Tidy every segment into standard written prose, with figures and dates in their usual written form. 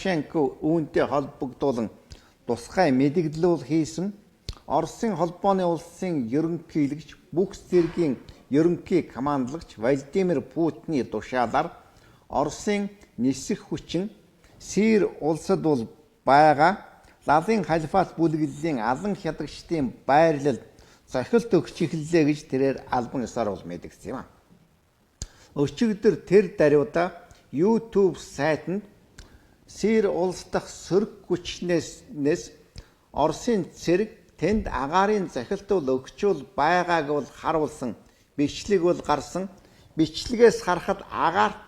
Коношенко үүнтэй холбогдуулан тусгай мэдээлэл хийсэн. Оросын холбооны улсын ерөнхийлөгч бүх зэргийн ерөнхий командлагч Владимир Путиний тушаалаар Оросын нисэх хүчин Сирь улсад бол байгаа Лалын халифат бүлэглэлийн алан хядагчдын байрлал цохилт өгч эхэллээ гэж тэрээр албан ёсоор бол мэдгдсэн юм. Өчигдөр тэр даруйда YouTube сайтанд Сирь улс дахь сөрөг хүчнээс Оросын цэрэг тэнд агаарын захилтууд өгчүүл байгааг бол харуулсан бичлэг бол гарсан. Бичлэгээс харахад агаарт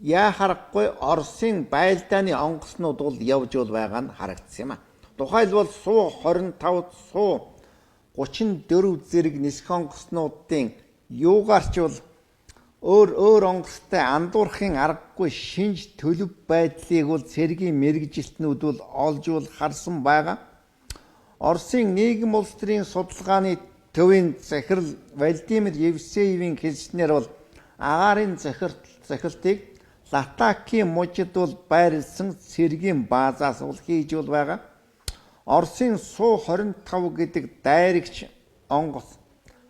яа харахгүй Оросын байлдааны онгоцнууд бол явж байгаа нь харагдсан юм а. Тухайлбал Су 25, Су 34 зэрэг нисэх онгоцнуудын юугаарч бол өөр онгоцтой андуурахын аргагүй шинж төлөв байдлыг бол цэргийн мэргэжилтнүүд бол олж харсан байгаа. Оросын нийгэм улс төрийн судалгааны төвийн захирал Владимир Евсеевийн хэлснээр бол агаарын захилтыг Латакийн мужид бол байрлсан цэргийн баазаас бол хийж байгаа. Оросын Су 25 гэдэг дайрагч онгоц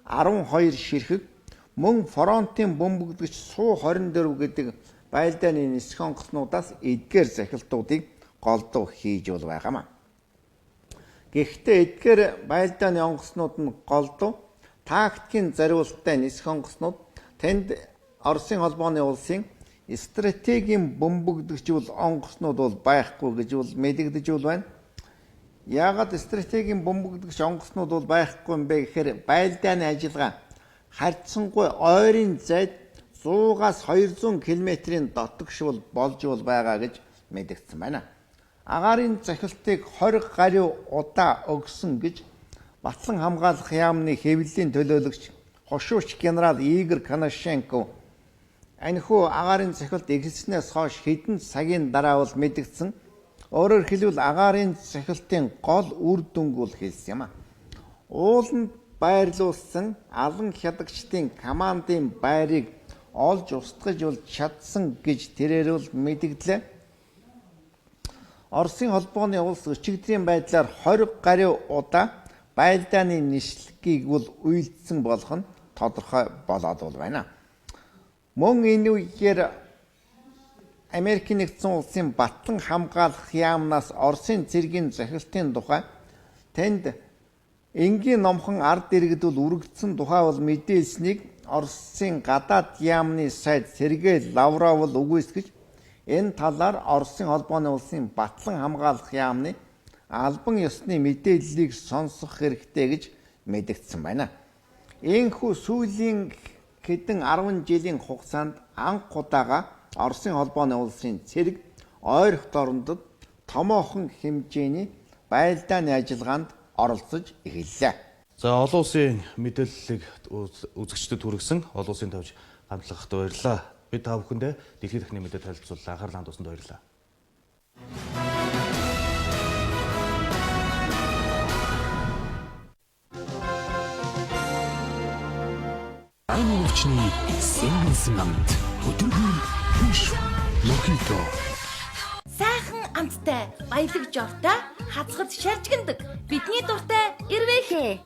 12 ширхэг мөн фронтын бөмбөгдөгч Су 24 гэдэг байлдааны нисэх онгоцнуудаас эдгээр захилтуудыг голдуу хийж байгаамаа. Гэхдээ эдгээр байлдааны онгоцнууд нь голдуу тактикийн зориулалттай нисэх онгоцнууд тэнд Оросын холбооны улсын стратегийн бөмбөгдөгч бол онгоцнууд бол байхгүй гэж бол мэдэгдэж байна. Яагаад стратегийн бөмбөгдөгч онгоцнууд бол байхгүй юм бэ гэхээр байлдааны ажиллагаа харьцангуй ойрын зайд 100-аас 200 км-ийн дотогш бол болж байгаа гэж мэдэгдсэн байна. Агаарын захилтыг 20 гаруй удаа өгсөн гэж Батлан хамгаалах яамны хэвлэлийн төлөөлөгч хошууч генерал Игорь Коношенко анхүү агаарын захилт эхэлснээс хойш хэдэн цагийн дараа бол мэдэгдсэн. Өөрөөр хэлбэл агаарын захилтын гол үр дүнг бол хэлсэн юм а. Ууланд байрлуулсан алан хядагчдын командын байрыг олж устгаж бол чадсан гэж тэрээр бол мэдэгдлээ. Оросын холбооны улс өчигдрийн байдлаар 20 гаруй удаа байлдааны нислэгийг бол үйлдсэн болох нь тодорхой болоод байна. Мөн энэ үеэр Америк нэгдсэн улсын Батлан хамгаалах яамнаас Оросын цэргийн захилтын тухай тэнд энгийн номхон ард иргэд бол үргэлжсэн тухай бол мэдээлсэнийг Оросын гадаад яамны сайд Сергей Лавров бол үгүйсгэж энэ талаар Оросын холбооны улсын Батлан хамгаалах яамны албан ёсны мэдээллийг сонсох хэрэгтэй гэж мэдэгдсэн байна. Ийхүү сүүлийн хэдэн 10 жилийн хугацаанд анх удаага Оросын холбооны улсын цэрэг ойрхон орондод томоохон хэмжээний байлдааны ажиллагаанд оролцож эхэллээ. За олон улсын мэдээллийг үзэгчдэд хүргэсэн олон улсын тавьж хамтлагт баярлалаа. Бид та бүхэндээ дэлхийн дахны мэдээ танилцууллаа. Анхаарал хандуулсанд баярлалаа. Аймагчны сэнгэн амт өдрийн хүш мохито сайхан амттай баялаг жортой хацгад шаржигнадаг бидний дуртай ирвэхэ.